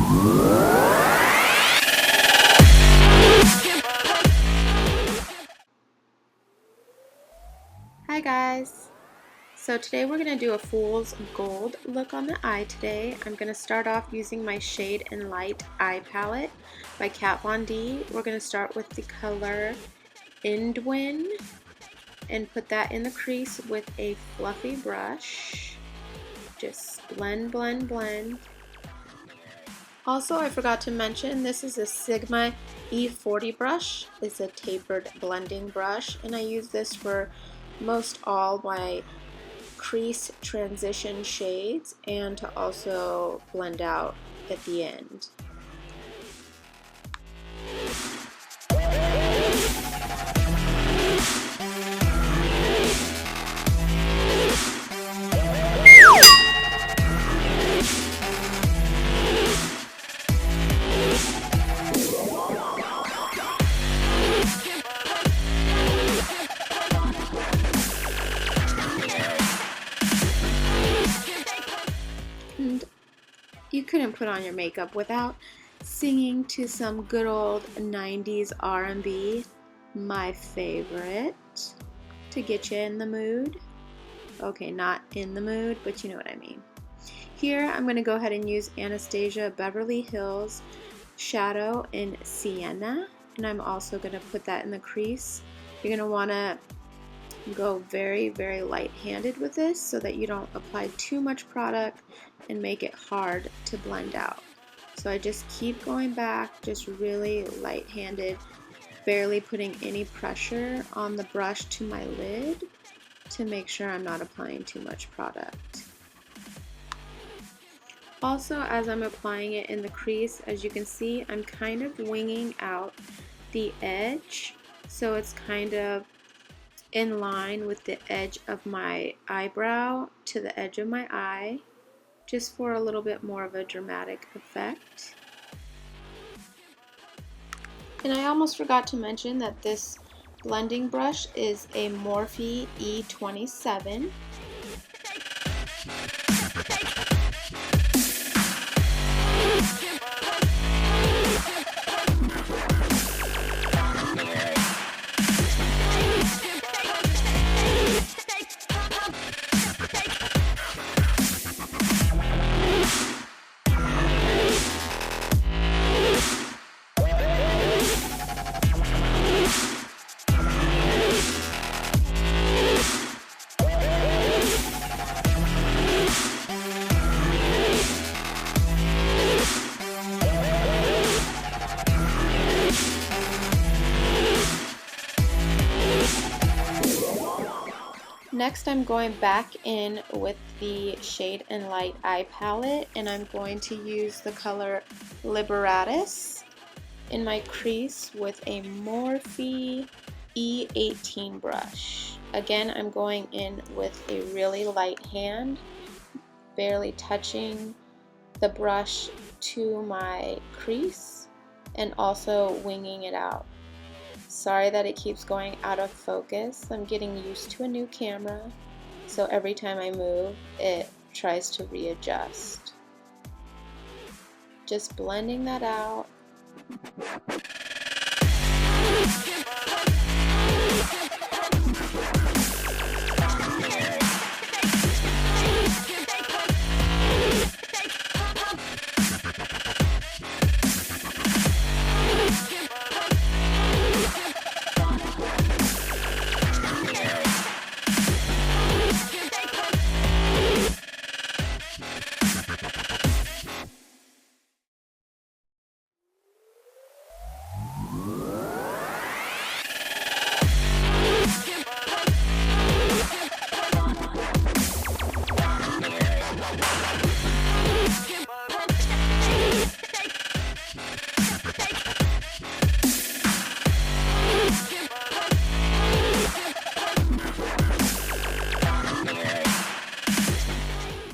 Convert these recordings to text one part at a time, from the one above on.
Hi guys! So today we're going to do a fool's gold look on the eye today. I'm going to start off using my Shade and Light Eye Palette by Kat Von D. We're going to start with the color Indwin and put that in the crease with a fluffy brush. Just blend, blend, blend. Also, I forgot to mention, this is a Sigma E40 brush. It's a tapered blending brush, and I use this for most all my crease transition shades and to also blend out at the end. And you couldn't put on your makeup without singing to some good old 90s R&B, my favorite, to get you in the mood. Okay, not in the mood, but you know what I mean. Here I'm going to go ahead and use Anastasia Beverly Hills Shadow in Sienna, and I'm also going to put that in the crease. You're going to want to go very, very light-handed with this so that you don't apply too much product and make it hard to blend out. So I just keep going back, just really light-handed, barely putting any pressure on the brush to my lid to make sure I'm not applying too much product. Also, as I'm applying it in the crease, as you can see, I'm kind of winging out the edge, so it's kind of in line with the edge of my eyebrow to the edge of my eye, just for a little bit more of a dramatic effect. And I almost forgot to mention that this blending brush is a Morphe E27. Next, I'm going back in with the Shade and Light Eye Palette, and I'm going to use the color Liberatus in my crease with a Morphe E18 brush. Again, I'm going in with a really light hand, barely touching the brush to my crease, and also winging it out. Sorry that it keeps going out of focus. I'm getting used to a new camera, so every time I move, it tries to readjust. Just blending that out.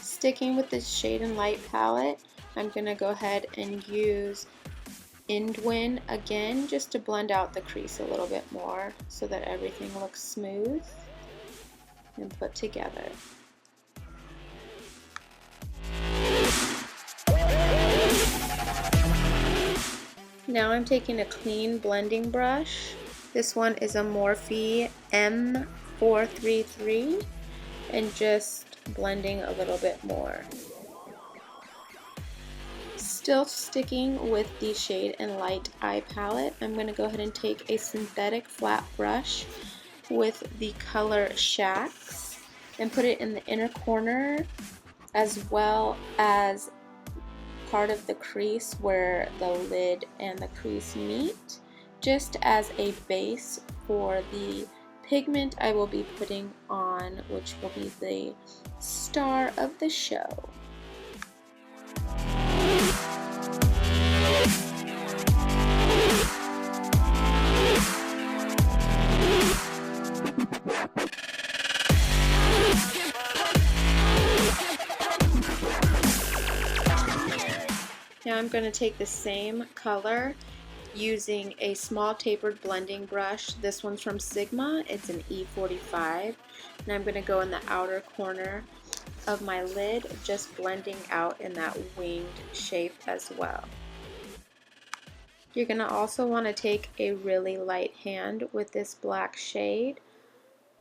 Sticking with the Shade and Light palette, I'm going to go ahead and use Indwin again, just to blend out the crease a little bit more so that everything looks smooth and put together. Now I'm taking a clean blending brush. This one is a Morphe M433 and just blending a little bit more. Still sticking with the Shade and Light eye palette, I'm going to go ahead and take a synthetic flat brush with the color Shacks and put it in the inner corner as well as part of the crease where the lid and the crease meet, just as a base for the pigment I will be putting on, which will be the star of the show. Now I'm going to take the same color using a small tapered blending brush. This one's from Sigma, it's an E45, and I'm going to go in the outer corner of my lid, just blending out in that winged shape as well. You're going to also want to take a really light hand with this black shade,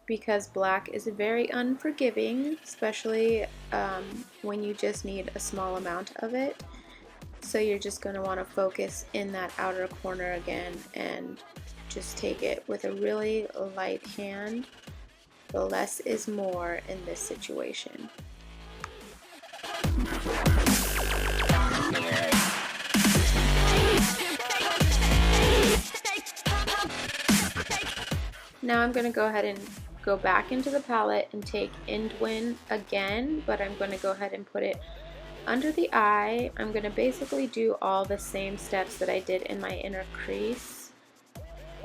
because black is very unforgiving, especially when you just need a small amount of it. So you're just going to want to focus in that outer corner again and just take it with a really light hand. The less is more in this situation. Now I'm going to go ahead and go back into the palette and take Indwin again, but I'm going to go ahead and put it under the eye. I'm going to basically do all the same steps that I did in my inner crease,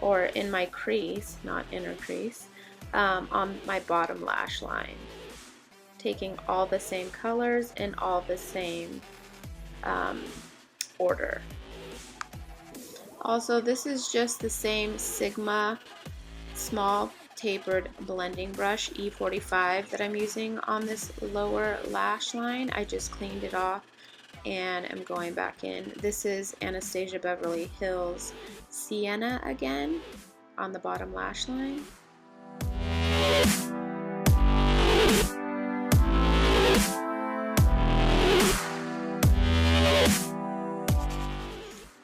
or in my crease, not inner crease, on my bottom lash line. Taking all the same colors in all the same order. Also, this is just the same Sigma small tapered blending brush E45 that I'm using on this lower lash line. I just cleaned it off and I'm going back in. This is Anastasia Beverly Hills Sienna again on the bottom lash line.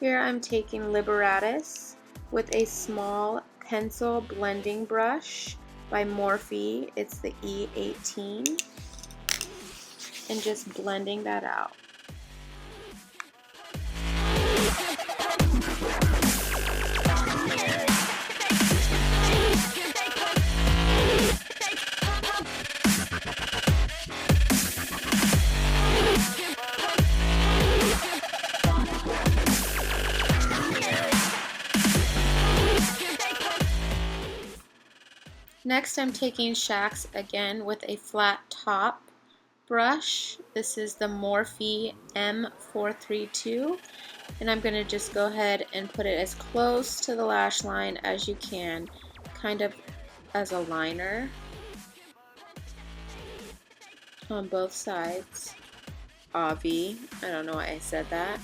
Here I'm taking Liberatus with a small pencil blending brush by Morphe. It's the E18, and just blending that out. Next, I'm taking Shacks again with a flat top brush. This is the Morphe M432, and I'm going to just go ahead and put it as close to the lash line as you can, kind of as a liner on both sides. Avi, I don't know why I said that.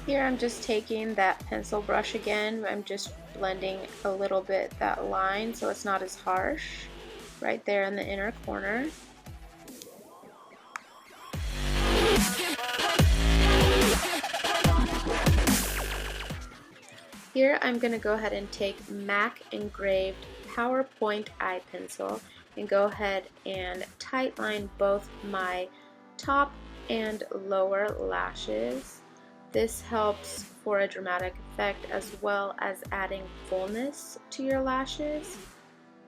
Here I'm just taking that pencil brush again. I'm just blending a little bit that line so it's not as harsh right there in the inner corner. Here I'm going to go ahead and take MAC engraved PowerPoint eye pencil and go ahead and tightline both my top and lower lashes. This helps for a dramatic effect as well as adding fullness to your lashes.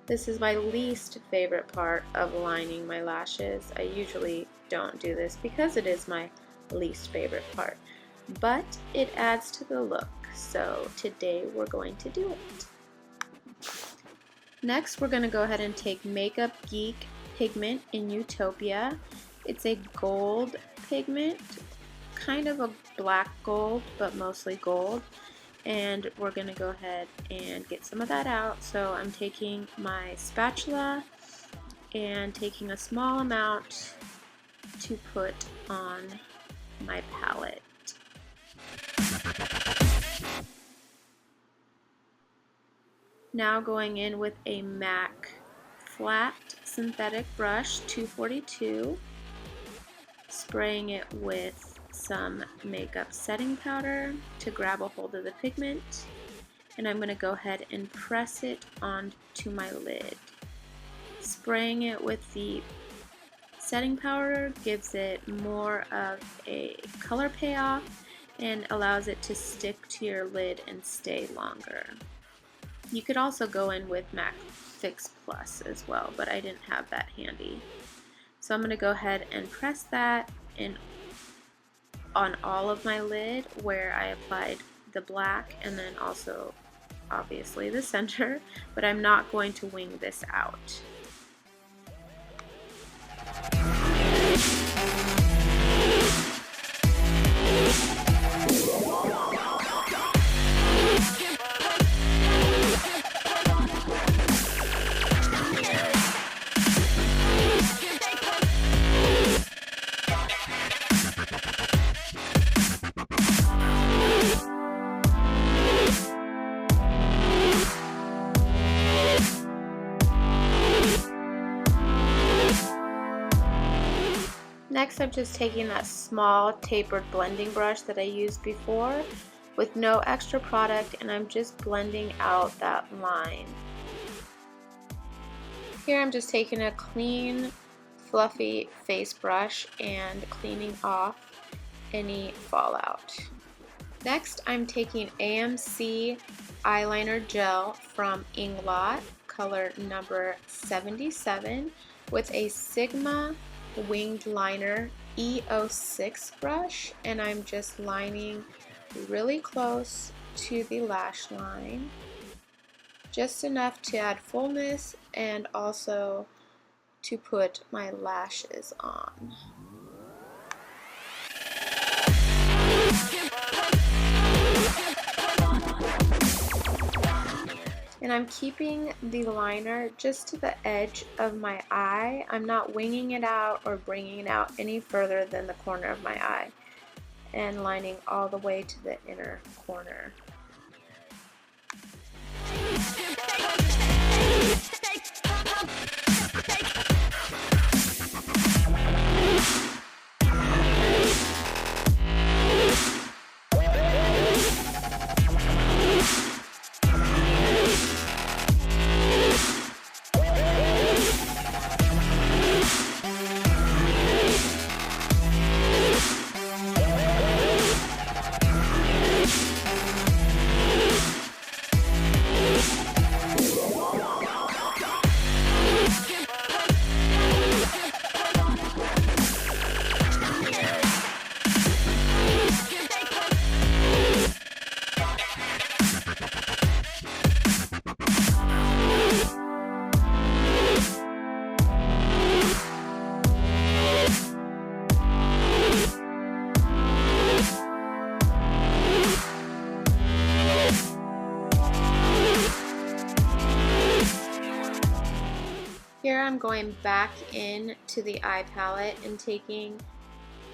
This is my least favorite part of lining my lashes. I usually don't do this because it is my least favorite part, but it adds to the look. So today we're going to do it. Next, we're going to go ahead and take Makeup Geek pigment in Utopia. It's a gold pigment, kind of a black gold, but mostly gold. And we're going to go ahead and get some of that out. So I'm taking my spatula and taking a small amount to put on my palette. Now going in with a MAC flat synthetic brush 242, spraying it with some makeup setting powder to grab a hold of the pigment, and I'm going to go ahead and press it onto my lid. Spraying it with the setting powder gives it more of a color payoff and allows it to stick to your lid and stay longer. You could also go in with MAC Fix Plus as well, but I didn't have that handy. So I'm going to go ahead and press that in on all of my lid where I applied the black, and then also obviously the center, but I'm not going to wing this out. Next, I'm just taking that small tapered blending brush that I used before with no extra product, and I'm just blending out that line. Here I'm just taking a clean, fluffy face brush and cleaning off any fallout. Next, I'm taking AMC eyeliner gel from Inglot, color number 77, with a Sigma winged liner E06 brush, and I'm just lining really close to the lash line, just enough to add fullness and also to put my lashes on. And I'm keeping the liner just to the edge of my eye. I'm not winging it out or bringing it out any further than the corner of my eye, and lining all the way to the inner corner. Here I'm going back into the eye palette and taking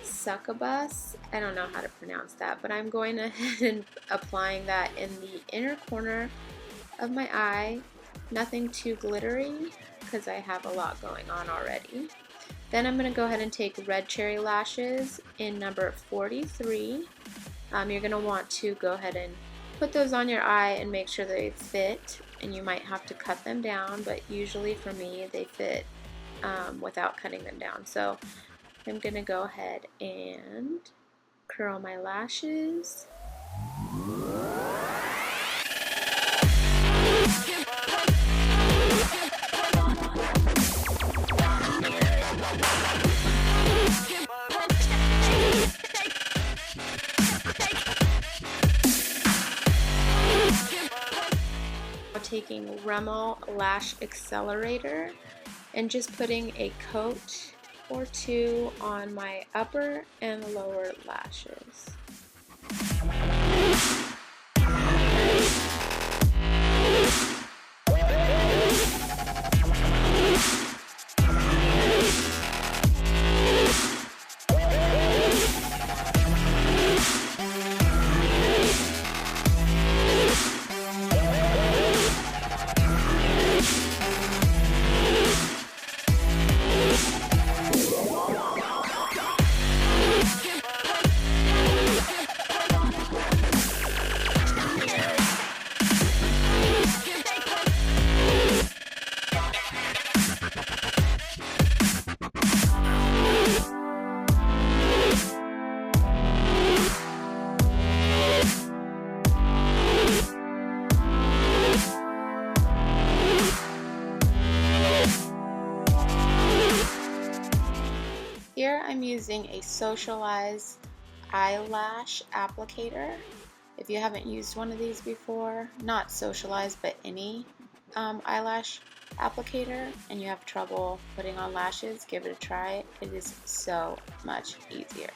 Succubus, I don't know how to pronounce that, but I'm going ahead and applying that in the inner corner of my eye. Nothing too glittery because I have a lot going on already. Then I'm going to go ahead and take Red Cherry Lashes in number 43. You're going to want to go ahead and put those on your eye and make sure they fit, and you might have to cut them down, but usually for me they fit without cutting them down. So I'm going to go ahead and curl my lashes. taking Rimmel Lash Accelerator and just putting a coat or two on my upper and lower lashes. Here I'm using a socialized eyelash applicator. If you haven't used one of these before, not socialized but any eyelash applicator, and you have trouble putting on lashes, give it a try. It is so much easier.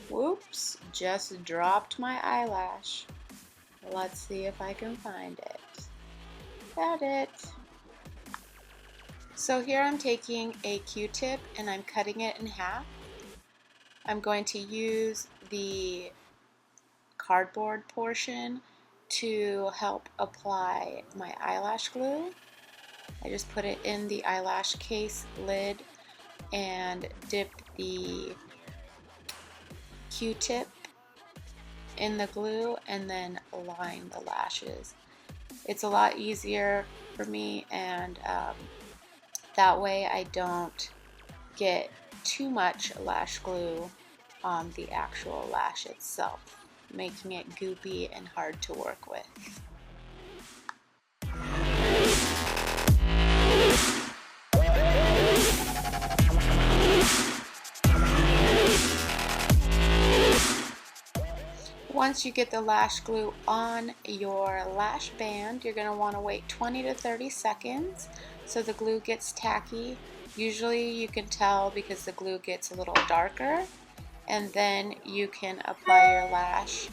Whoops, just dropped my eyelash. Let's see if I can find it. Got it. So here I'm taking a Q-tip and I'm cutting it in half. I'm going to use the cardboard portion to help apply my eyelash glue. I just put it in the eyelash case lid and dip the Q-tip in the glue and then line the lashes. It's a lot easier for me, and that way I don't get too much lash glue on the actual lash itself, making it goopy and hard to work with. Once you get the lash glue on your lash band, you're going to want to wait 20 to 30 seconds so the glue gets tacky. Usually you can tell because the glue gets a little darker, and then you can apply your lash,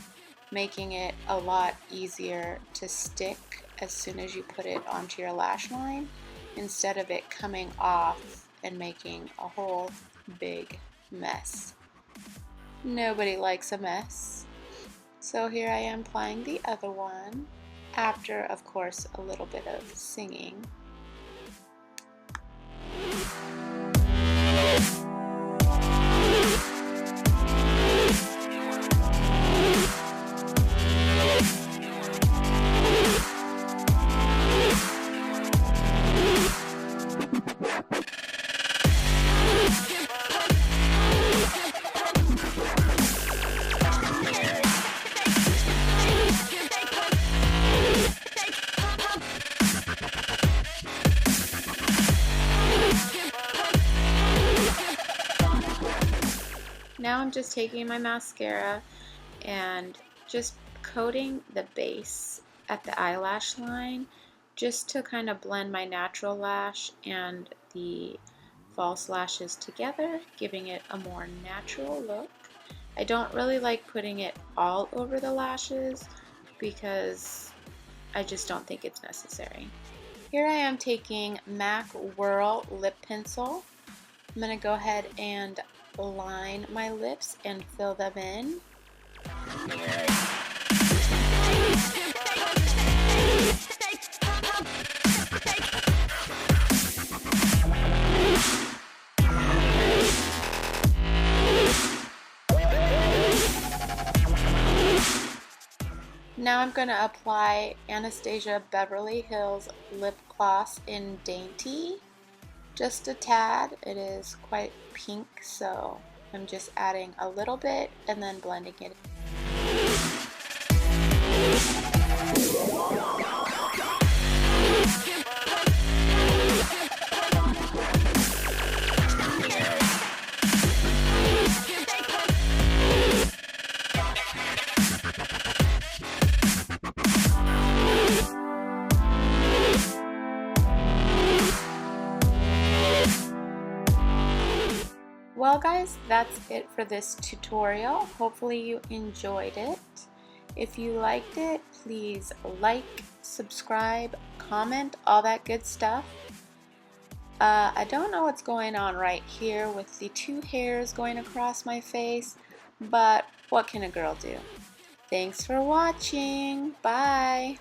making it a lot easier to stick as soon as you put it onto your lash line, instead of it coming off and making a whole big mess. Nobody likes a mess. So here I am applying the other one, after, of course, a little bit of singing. Now I'm just taking my mascara and just coating the base at the eyelash line, just to kind of blend my natural lash and the false lashes together, giving it a more natural look. I don't really like putting it all over the lashes because I just don't think it's necessary. Here I am taking MAC Whirl lip pencil. I'm going to go ahead and line my lips and fill them in. Now I'm going to apply Anastasia Beverly Hills lip gloss in Dainty. Just a tad. It is quite pink, so I'm just adding a little bit and then blending it. Well guys, that's it for this tutorial. Hopefully you enjoyed it. If you liked it, please like, subscribe, comment, all that good stuff. I don't know what's going on right here with the two hairs going across my face, but what can a girl do? Thanks for watching. Bye.